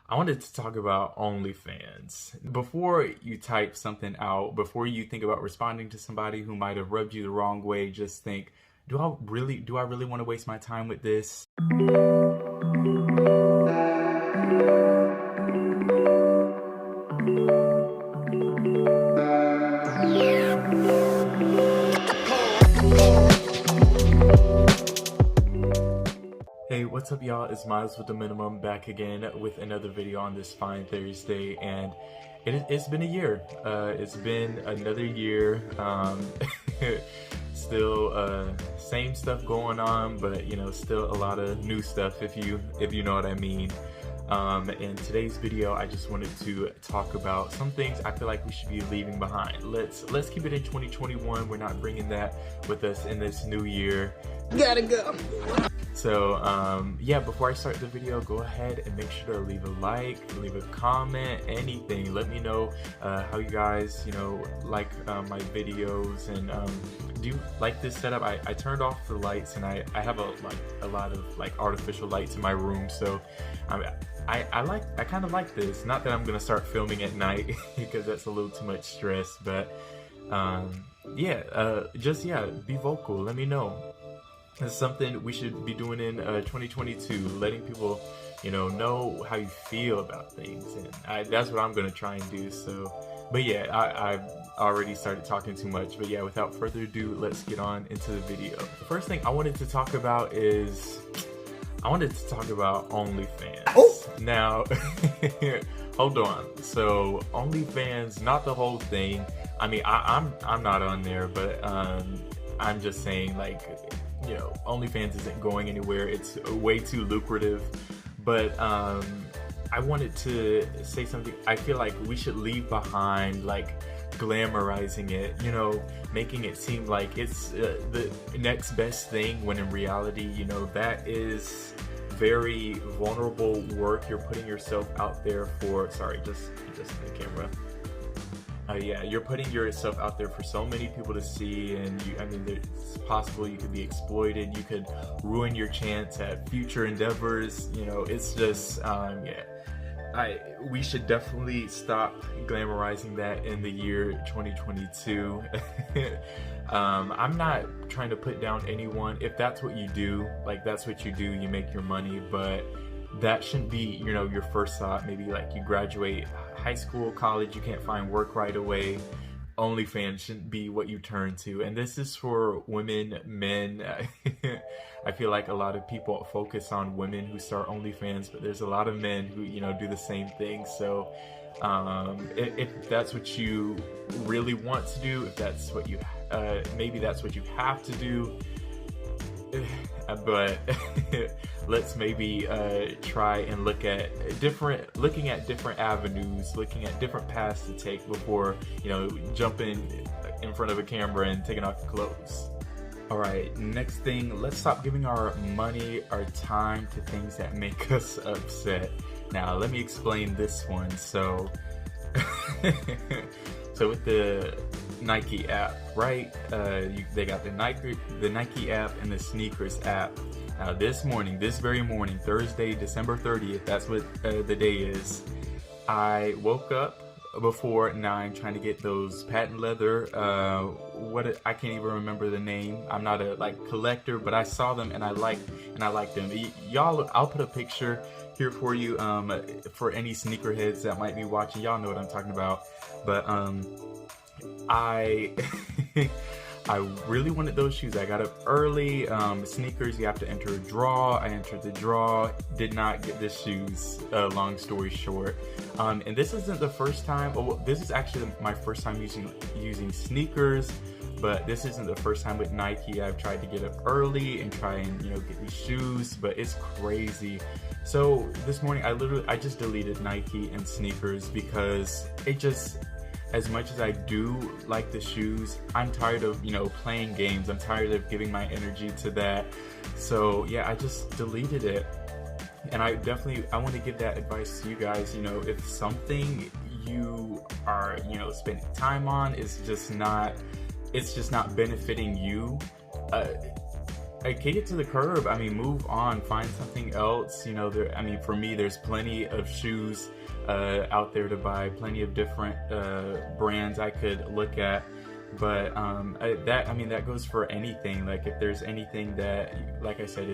I wanted to talk about OnlyFans. Before you type something out, before you think about responding to somebody who might have rubbed you the wrong way, just think, do I really want to waste my time with this? Hey, what's up, y'all? It's Miles with the Minimum back again with another video on this fine Thursday, and it's been a year. It's been another year. Still, same stuff going on, but still a lot of new stuff if you know what I mean. In today's video, I just wanted to talk about some things I feel like we should be leaving behind. Let's keep it in 2021. We're not bringing that with us in this new year. Gotta go. So yeah, before I start the video, go ahead and make sure to leave a like, leave a comment, anything. Let me know how you guys like my videos, and do you like this setup? I turned off the lights, and I have a lot of like artificial lights in my room, so I kind of like this. Not that I'm gonna start filming at night because that's a little too much stress, but yeah, be vocal. Let me know. It's something we should be doing in 2022, letting people, know how you feel about things, and that's what I'm gonna try and do. So, but yeah, I've already started talking too much. But yeah, without further ado, let's get on into the video. The first thing I wanted to talk about is OnlyFans. Oh! Now, hold on. So OnlyFans, not the whole thing. I mean, I'm not on there, but I'm just saying, like, OnlyFans isn't going anywhere. It's way too lucrative. But I wanted to say something. I feel like we should leave behind, like, glamorizing it, making it seem like it's the next best thing, when in reality, that is very vulnerable work. You're putting yourself out there for, sorry, just the camera. Yeah, you're putting yourself out there for so many people to see, and it's possible you could be exploited. You could ruin your chance at future endeavors. It's just, yeah. We should definitely stop glamorizing that in the year 2022. I'm not trying to put down anyone. If that's what you do, like, that's what you do, you make your money, but that shouldn't be, your first thought. Maybe like you graduate high school, college, you can't find work right away. OnlyFans shouldn't be what you turn to. And this is for women, men. I feel like a lot of people focus on women who start OnlyFans, but there's a lot of men who, do the same thing. So if that's what you really want to do, if that's what you, maybe that's what you have to do, but let's maybe try and looking at different avenues, looking at different paths to take before jumping in front of a camera and taking off your clothes. All right, next thing, let's stop giving our money, our time to things that make us upset. Now, let me explain this one. So so with the Nike app, right? They got the Nike app and the sneakers app. Now this very morning, Thursday, December 30th, that's what the day is, I woke up before 9 trying to get those patent leather, I can't even remember the name. I'm not a collector, but I saw them and I liked them. Y'all, I'll put a picture here for you, for any sneakerheads that might be watching. Y'all know what I'm talking about. But I really wanted those shoes. I got up early. Sneakers, you have to enter a draw. I entered the draw, did not get the shoes, long story short. And this isn't the first time. Well, this is actually my first time using sneakers, but this isn't the first time with Nike. I've tried to get up early and try and get these shoes, but it's crazy. So this morning I just deleted Nike and sneakers because it just, as much as I do like the shoes, I'm tired of, playing games. I'm tired of giving my energy to that. So yeah, I just deleted it. And I want to give that advice to you guys. If something you are, spending time on is just not, it's just not benefiting you, kick it to the curb. I mean, move on, find something else. You know, I mean, for me, there's plenty of shoes out there to buy, plenty of different brands I could look at. But that goes for anything. Like, if there's anything that, like I said,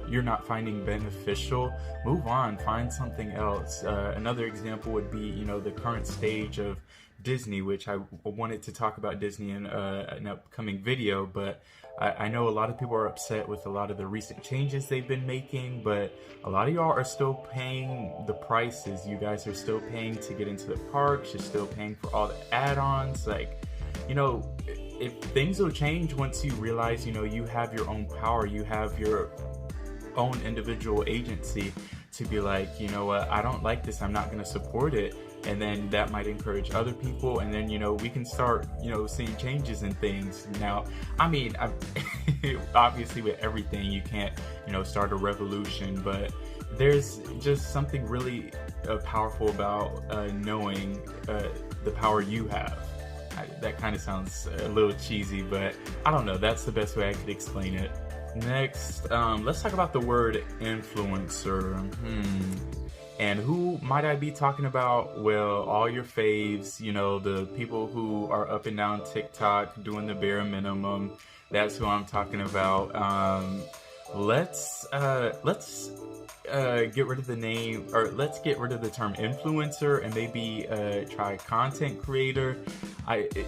you're not finding beneficial, move on, find something else. Another example would be, you know, the current stage of Disney, which I wanted to talk about Disney in an upcoming video, but I know a lot of people are upset with a lot of the recent changes they've been making, but a lot of y'all are still paying the prices. You guys are still paying to get into the parks. You're still paying for all the add-ons. Like, you know, if things will change once you realize, you know, you have your own power, you have your own individual agency to be like, you know what, I don't like this, I'm not going to support it. And then that might encourage other people, and then, you know, we can start, you know, seeing changes in things. Now, I mean, obviously with everything, you can't, you know, start a revolution, but there's just something really powerful about knowing the power you have. That kind of sounds a little cheesy, but I don't know, that's the best way I could explain it. Next, let's talk about the word influencer. And who might I be talking about? Well, all your faves, you know, the people who are up and down TikTok doing the bare minimum. That's who I'm talking about. Let's get rid of the name, or let's get rid of the term influencer and maybe try content creator.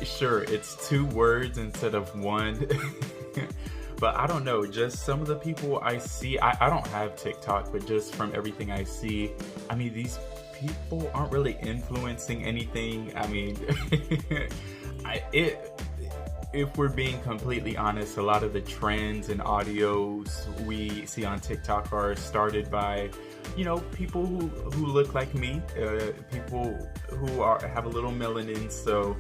Sure, it's 2 words instead of 1. But I don't know, just some of the people I see, I don't have TikTok, but just from everything I see, I mean, these people aren't really influencing anything. I mean, if we're being completely honest, a lot of the trends and audios we see on TikTok are started by, you know, people who look like me, people who have a little melanin, so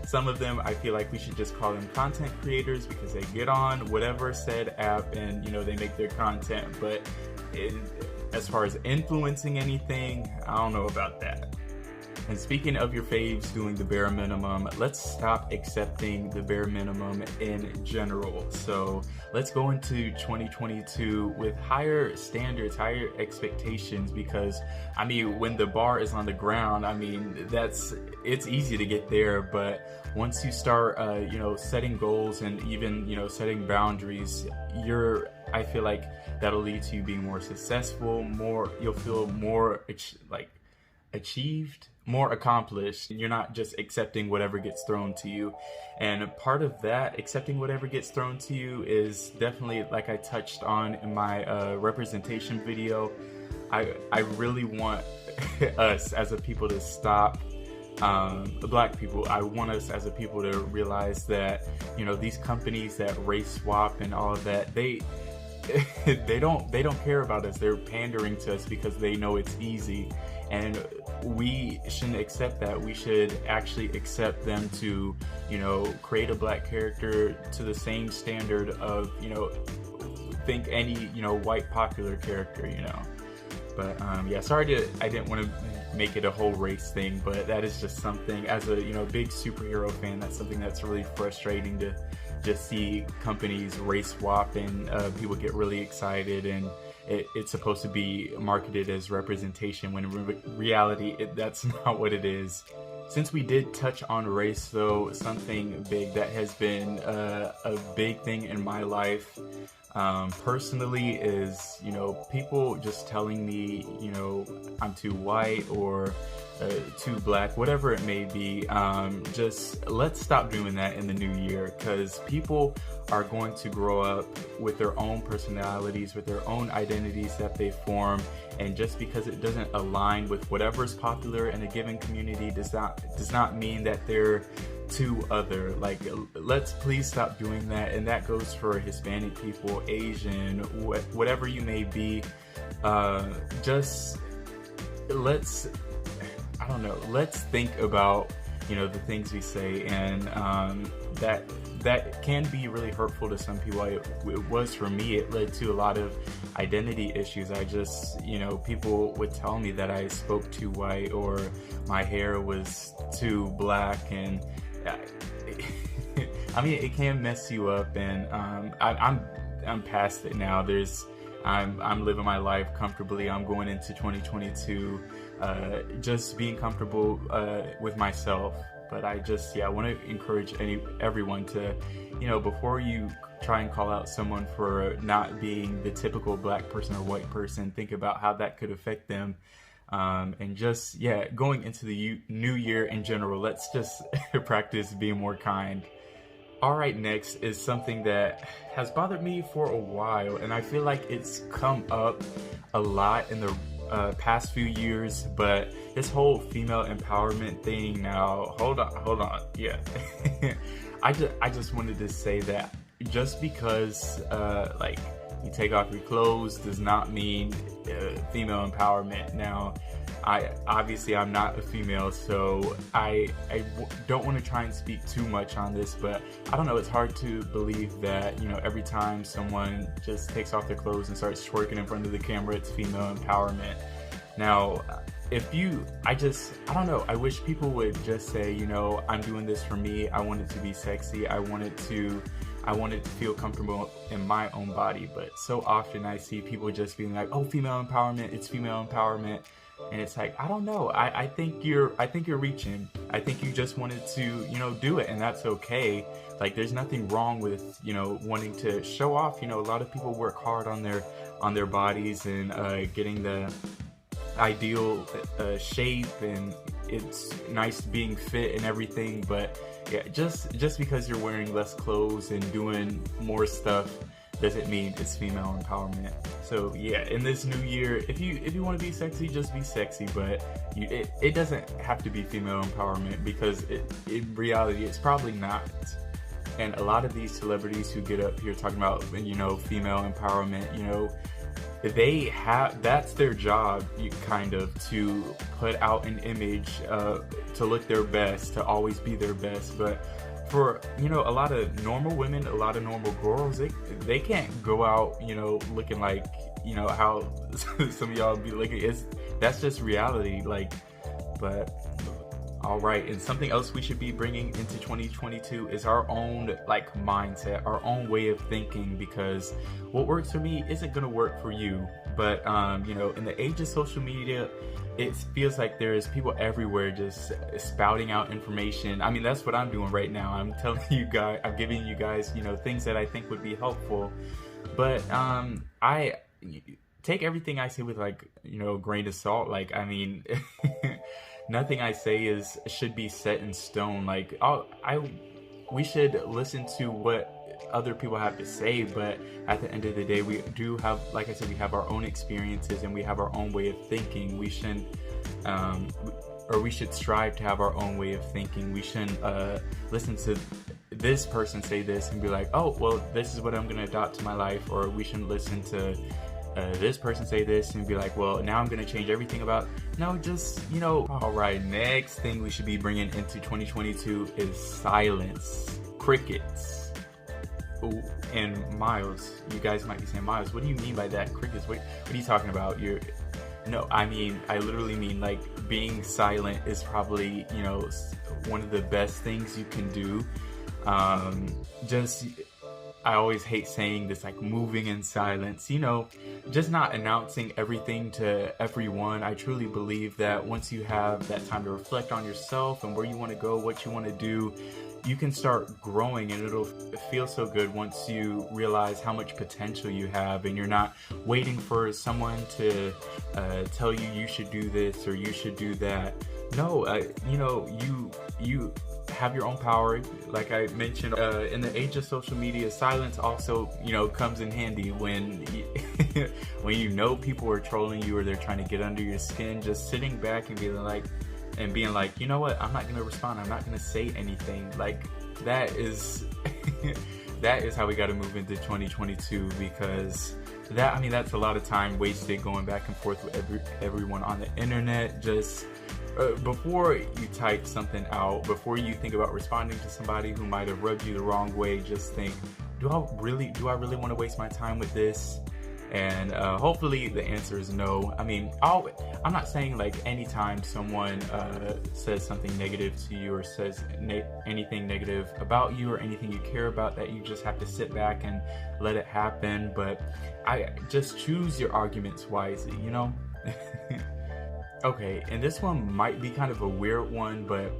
some of them, I feel like we should just call them content creators because they get on whatever said app and, you know, they make their content. But as far as influencing anything, I don't know about that. And speaking of your faves doing the bare minimum, let's stop accepting the bare minimum in general. So let's go into 2022 with higher standards, higher expectations, because I mean, when the bar is on the ground, I mean, it's easy to get there, but once you start, you know, setting goals and even, you know, setting boundaries, I feel like that'll lead to you being more successful, you'll feel more achieved, more accomplished. You're not just accepting whatever gets thrown to you. And part of that, accepting whatever gets thrown to you, is definitely, like I touched on in my representation video, I really want us as a people to stop, Black people, I want us as a people to realize that, you know, these companies that race swap and all of that, they don't care about us. They're pandering to us because they know it's easy. And we shouldn't accept that. We should actually accept them to, you know, create a Black character to the same standard of, you know, think any, you know, white popular character, you know. But yeah, I didn't want to make it a whole race thing, but that is just something, as a, you know, big superhero fan, that's something that's really frustrating to just see companies race swap and people get really excited, and it's supposed to be marketed as representation when in reality that's not what it is. Since we did touch on race though, something big that has been a big thing in my life personally is, you know, people just telling me, you know, I'm too white or too Black, whatever it may be. Just let's stop doing that in the new year, because people are going to grow up with their own personalities, with their own identities that they form, and just because it doesn't align with whatever's popular in a given community does not mean that they're too other. Like, let's please stop doing that. And that goes for Hispanic people, Asian, whatever you may be. Just let's think about, you know, the things we say, and that can be really hurtful to some people. It was for me. It led to a lot of identity issues. I just, you know, people would tell me that I spoke too white or my hair was too Black, and I mean, it can mess you up, and I'm past it now. I'm living my life comfortably. I'm going into 2022, just being comfortable with myself. But I want to encourage everyone to, before you try and call out someone for not being the typical black person or white person, think about how that could affect them. And just, going into the new year in general, let's just practice being more kind. All right, next is something that has bothered me for a while, and I feel like it's come up a lot in the past few years, but this whole female empowerment thing now, hold on, yeah. I just wanted to say that just because you take off your clothes does not mean female empowerment. Now, I'm not a female, so I don't want to try and speak too much on this, but I don't know, it's hard to believe that, every time someone just takes off their clothes and starts twerking in front of the camera, it's female empowerment. Now, I don't know, I wish people would just say, I'm doing this for me, I want it to be sexy, I want it to feel comfortable in my own body. But so often I see people just being like, oh, female empowerment, it's female empowerment. And it's like, I don't know. I think you're reaching. I think you just wanted to, do it, and that's okay. Like, there's nothing wrong with, wanting to show off. A lot of people work hard on their bodies and getting the ideal shape, and it's nice being fit and everything. But yeah, just because you're wearing less clothes and doing more stuff doesn't mean it's female empowerment. So yeah, in this new year, if you want to be sexy, just be sexy, but it doesn't have to be female empowerment, because in reality it's probably not. And a lot of these celebrities who get up here talking about female empowerment, that's their job, kind of, to put out an image, to look their best, to always be their best. But for, a lot of normal women, a lot of normal girls, they can't go out, looking like, how some of y'all be looking. That's just reality, but all right. And something else we should be bringing into 2022 is our own, mindset, our own way of thinking, because what works for me isn't going to work for you. But, in the age of social media, it feels like there's people everywhere just spouting out information. I mean, that's what I'm doing right now. I'm telling you guys, I'm giving you guys, things that I think would be helpful. But I take everything I say with a grain of salt. Nothing I say should be set in stone. We should listen to what other people have to say, but at the end of the day, we do have, like I said, we have our own experiences and we have our own way of thinking. We shouldn't, we should strive to have our own way of thinking. We shouldn't listen to this person say this and be like, oh, well, this is what I'm going to adopt to my life. Or we shouldn't listen to this person say this and be like, well, now I'm going to change everything about. No, just, all right, next thing we should be bringing into 2022 is silence. Crickets. Ooh, and Miles, you guys might be saying, Miles, what do you mean by that? Crickets, what are you talking about? No, I literally mean, being silent is probably, one of the best things you can do. I always hate saying this, moving in silence, just not announcing everything to everyone. I truly believe that once you have that time to reflect on yourself and where you want to go, what you want to do, you can start growing, and it'll feel so good once you realize how much potential you have, and you're not waiting for someone to tell you should do this or you should do that. No, you have your own power. Like I mentioned, in the age of social media, silence also, comes in handy when when people are trolling you or they're trying to get under your skin. Just sitting back and being like, you know what, I'm not going to respond. I'm not going to say anything. That is that is how we got to move into 2022, because that's a lot of time wasted going back and forth with everyone on the internet. Just before you type something out, before you think about responding to somebody who might have rubbed you the wrong way, just think, do I really want to waste my time with this? And hopefully the answer is no. I mean, I'm not saying like anytime someone says something negative to you or says anything negative about you or anything you care about, that you just have to sit back and let it happen. But I just choose your arguments wisely, you know? Okay, and this one might be kind of a weird one, but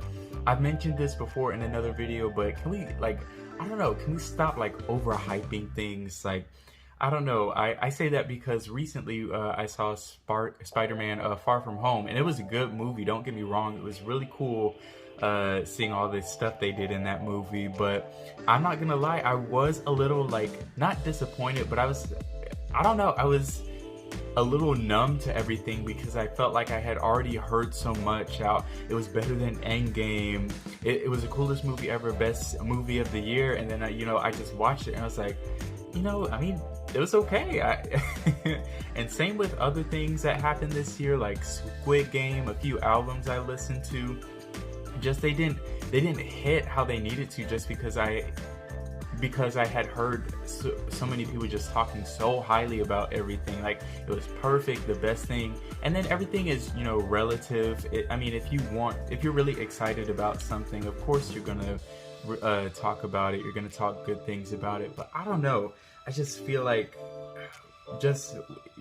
I've mentioned this before in another video, but can we, like, I don't know, can we stop like overhyping things? Like, I don't know. I say that because recently I saw Spider-Man Far From Home, and it was a good movie. Don't get me wrong. It was really cool seeing all this stuff they did in that movie. But I'm not going to lie. I was a little, like, not disappointed, but I don't know. I was a little numb to everything because I felt like I had already heard so much out. It was better than Endgame. It was the coolest movie ever, best movie of the year. And then, I just watched it and I was like, I mean, it was okay. And same with other things that happened this year, like Squid Game, a few albums I listened to. Just they didn't hit how they needed to, just because I had heard so many people just talking so highly about everything. Like, it was perfect, the best thing. And then everything is, relative. I mean, if you're really excited about something, of course you're gonna talk about it. You're gonna talk good things about it. But I don't know. I just feel like just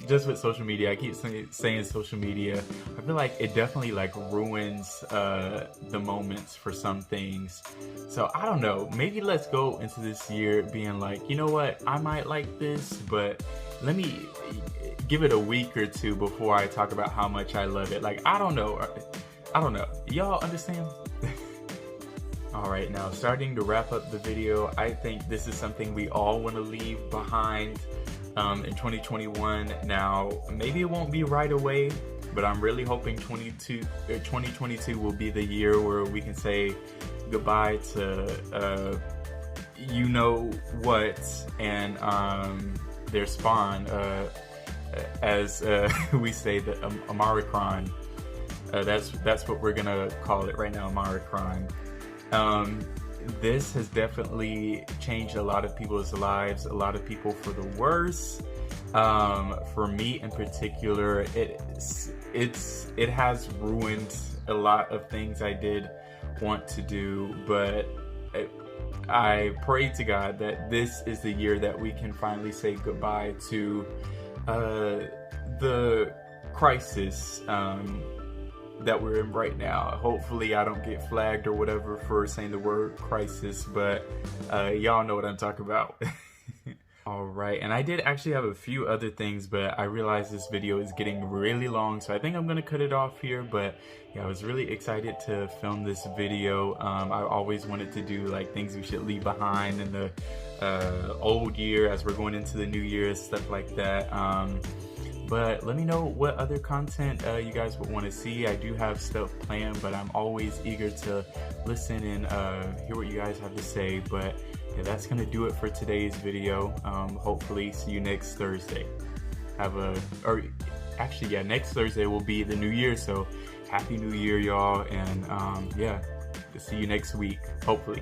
with social media, I keep saying social media, I feel like it definitely like ruins the moments for some things. So I don't know, maybe let's go into this year being like, you know what, I might like this, but let me give it a week or two before I talk about how much I love it. Like, I don't know, y'all understand? Alright, now starting to wrap up the video, I think this is something we all want to leave behind in 2021. Now, maybe it won't be right away, but I'm really hoping 2022 will be the year where we can say goodbye to you know what and their spawn, as we say, the Omicron. That's what we're gonna call it right now, Omicron. This has definitely changed a lot of people's lives, a lot of people for the worse. For me in particular, it has ruined a lot of things I did want to do, but I pray to God that this is the year that we can finally say goodbye to the crisis that we're in right now. Hopefully I don't get flagged or whatever for saying the word crisis, but y'all know what I'm talking about. Alright, and I did actually have a few other things, but I realized this video is getting really long, so I think I'm gonna cut it off here. But yeah, I was really excited to film this video. I always wanted to do like things we should leave behind in the old year as we're going into the new year, stuff like that. But let me know what other content you guys would want to see. I do have stuff planned, but I'm always eager to listen and hear what you guys have to say. But yeah, that's going to do it for today's video. Hopefully see you next Thursday. Next Thursday will be the new year. So happy new year, y'all. And yeah, see you next week, hopefully.